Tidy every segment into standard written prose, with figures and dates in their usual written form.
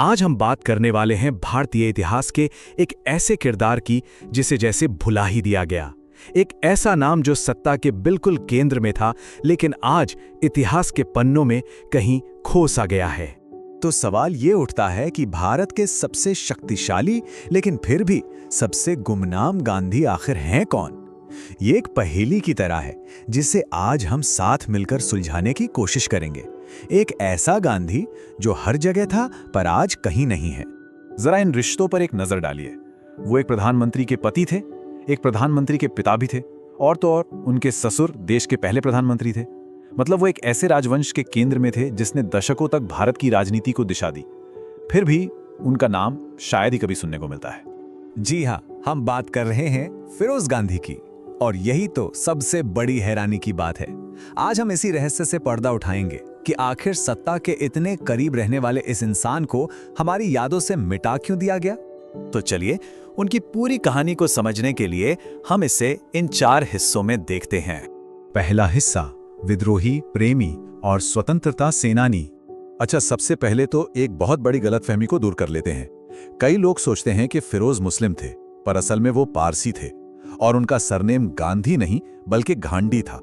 आज हम बात करने वाले हैं भारतीय इतिहास के एक ऐसे किरदार की जिसे जैसे भुला ही दिया गया। एक ऐसा नाम जो सत्ता के बिल्कुल केंद्र में था, लेकिन आज इतिहास के पन्नों में कहीं खो सा गया है। तो सवाल ये उठता है कि भारत के सबसे शक्तिशाली लेकिन फिर भी सबसे गुमनाम गांधी आखिर हैं कौन? ये एक पहेली की तरह है जिसे आज हम साथ मिलकर सुलझाने की कोशिश करेंगे। एक ऐसा गांधी जो हर जगह था पर आज कहीं नहीं है। जरा इन रिश्तों पर एक नजर डालिए। वो एक प्रधानमंत्री के पति थे, एक प्रधानमंत्री के पिता भी थे, और तो और उनके ससुर देश के पहले प्रधानमंत्री थे। मतलब वो एक ऐसे राजवंश के केंद्र में थे जिसने दशकों तक भारत की राजनीति को दिशा दी। फिर भी उनका नाम शायद ही कभी सुनने को मिलता है। जी हाँ, हम बात कर रहे हैं फिरोज गांधी की। और यही तो सबसे बड़ी हैरानी की बात है। आज हम इसी रहस्य से पर्दा उठाएंगे कि आखिर सत्ता के इतने करीब रहने वाले इस इंसान को हमारी यादों से मिटा क्यों दिया गया। तो चलिए उनकी पूरी कहानी को समझने के लिए हम इसे इन 4 हिस्सों में देखते हैं। पहला हिस्सा, विद्रोही, प्रेमी और स्वतंत्रता सेनानी। अच्छा, सबसे पहले तो एक बहुत बड़ी गलतफहमी को दूर कर लेते हैं। कई लोग सोचते हैं कि फिरोज मुस्लिम थे, पर असल में वो पारसी थे और उनका सरनेम गांधी नहीं बल्कि घांडी था।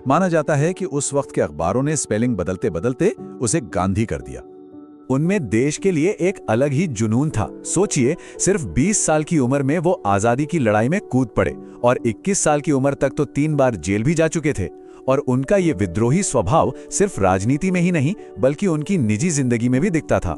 माना जाता है कि उस वक्त के अखबारों ने स्पेलिंग बदलते बदलते उसे गांधी कर दिया। उनमें देश के लिए एक अलग ही जुनून था। सोचिए, सिर्फ 20 साल की उम्र में वो आजादी की लड़ाई में कूद पड़े और 21 साल की उम्र तक तो 3 बार जेल भी जा चुके थे। और उनका ये विद्रोही स्वभाव सिर्फ राजनीति में ही नहीं बल्कि उनकी निजी जिंदगी में भी दिखता था।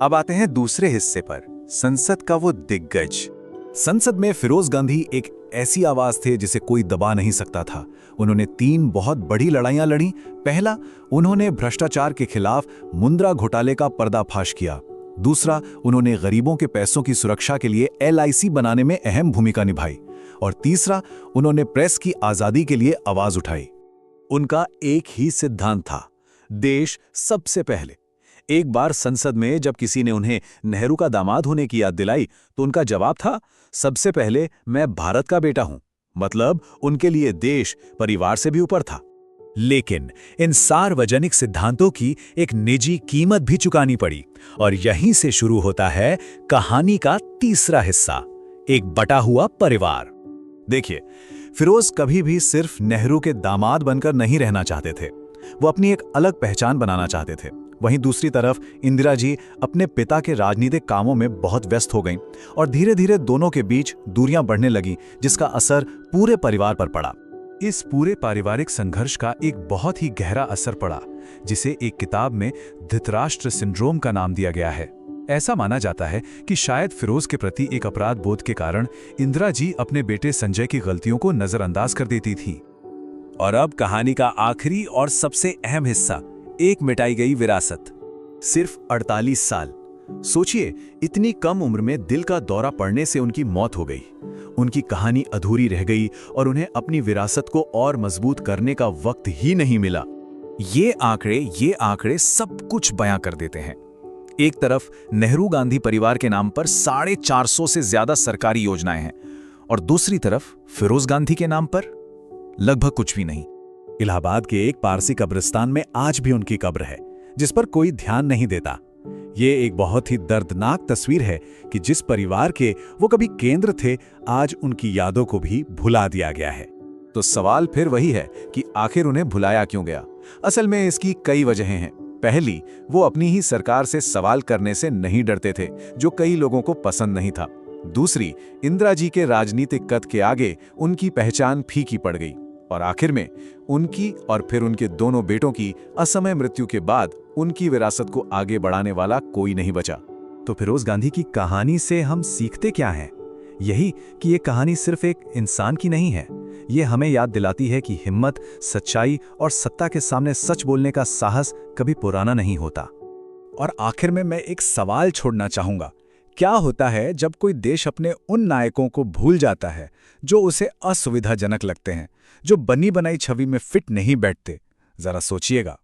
अब आते हैं दूसरे हिस्से पर, संसद का वो दिग्गज। संसद में फिरोज गांधी एक ऐसी आवाज थे जिसे कोई दबा नहीं सकता था। उन्होंने 3 बहुत बड़ी लड़ाइयां लड़ी। पहला, उन्होंने भ्रष्टाचार के खिलाफ मुद्रा घोटाले का पर्दाफाश किया। दूसरा, उन्होंने गरीबों के पैसों की सुरक्षा के लिए LIC बनाने में अहम भूमिका निभाई। और तीसरा, उन्होंने प्रेस की आजादी के लिए आवाज उठाई। उनका एक ही सिद्धांत था, देश सबसे पहले। एक बार संसद में जब किसी ने उन्हें नेहरू का दामाद होने की याद दिलाई तो उनका जवाब था, सबसे पहले मैं भारत का बेटा हूं। मतलब उनके लिए देश परिवार से भी ऊपर था। लेकिन इन सार्वजनिक सिद्धांतों की एक निजी कीमत भी चुकानी पड़ी। और यहीं से शुरू होता है कहानी का तीसरा हिस्सा, एक बटा हुआ परिवार। देखिए, फिरोज कभी भी सिर्फ नेहरू के दामाद बनकर नहीं रहना चाहते थे। वो अपनी एक अलग पहचान बनाना चाहते थे। वहीं दूसरी तरफ इंदिरा जी अपने पिता के राजनीतिक कामों में बहुत व्यस्त हो गईं और धीरे धीरे दोनों के बीच दूरियां बढ़ने लगीं, जिसका असर पूरे परिवार पर पड़ा। इस पूरे पारिवारिक संघर्ष का एक बहुत ही गहरा असर पड़ा, जिसे एक किताब में धृतराष्ट्र सिंड्रोम का नाम दिया गया है। ऐसा माना जाता है कि शायद फिरोज के प्रति एक अपराध बोध के कारण इंदिरा जी अपने बेटे संजय की गलतियों को नजरअंदाज कर देती थी। और अब कहानी का आखिरी और सबसे अहम हिस्सा, एक मिटाई गई विरासत। सिर्फ 48 साल। सोचिए, इतनी कम उम्र में दिल का दौरा पड़ने से उनकी मौत हो गई। उनकी कहानी अधूरी रह गई और उन्हें अपनी विरासत को और मजबूत करने का वक्त ही नहीं मिला। ये आंकड़े सब कुछ बयां कर देते हैं। एक तरफ नेहरू गांधी परिवार के नाम पर 450 से ज्यादा सरकारी योजनाएं हैं और दूसरी तरफ फिरोज गांधी के नाम पर लगभग कुछ भी नहीं। इलाहाबाद के एक पारसी कब्रिस्तान में आज भी उनकी कब्र है, जिस पर कोई ध्यान नहीं देता। ये एक बहुत ही दर्दनाक तस्वीर है कि जिस परिवार के वो कभी केंद्र थे, आज उनकी यादों को भी भुला दिया गया है। तो सवाल फिर वही है कि आखिर उन्हें भुलाया क्यों गया? असल में इसकी कई वजहें हैं। पहली, वो अपनी ही सरकार से सवाल करने से नहीं डरते थे, जो कई लोगों को पसंद नहीं था। दूसरी, इंदिरा जी के राजनीतिक कद के आगे उनकी पहचान फीकी पड़ गई। और आखिर में उनकी और फिर उनके दोनों बेटों की असमय मृत्यु के बाद उनकी विरासत को आगे बढ़ाने वाला कोई नहीं बचा। तो फिरोज गांधी की कहानी से हम सीखते क्या हैं? यही कि ये कहानी सिर्फ एक इंसान की नहीं है। ये हमें याद दिलाती है कि हिम्मत, सच्चाई और सत्ता के सामने सच बोलने का साहस कभी पुराना नहीं होता। और आखिर में मैं एक सवाल छोड़ना चाहूंगा, क्या होता है जब कोई देश अपने उन नायकों को भूल जाता है जो उसे असुविधाजनक लगते हैं, जो बनी बनाई छवि में फिट नहीं बैठते? जरा सोचिएगा।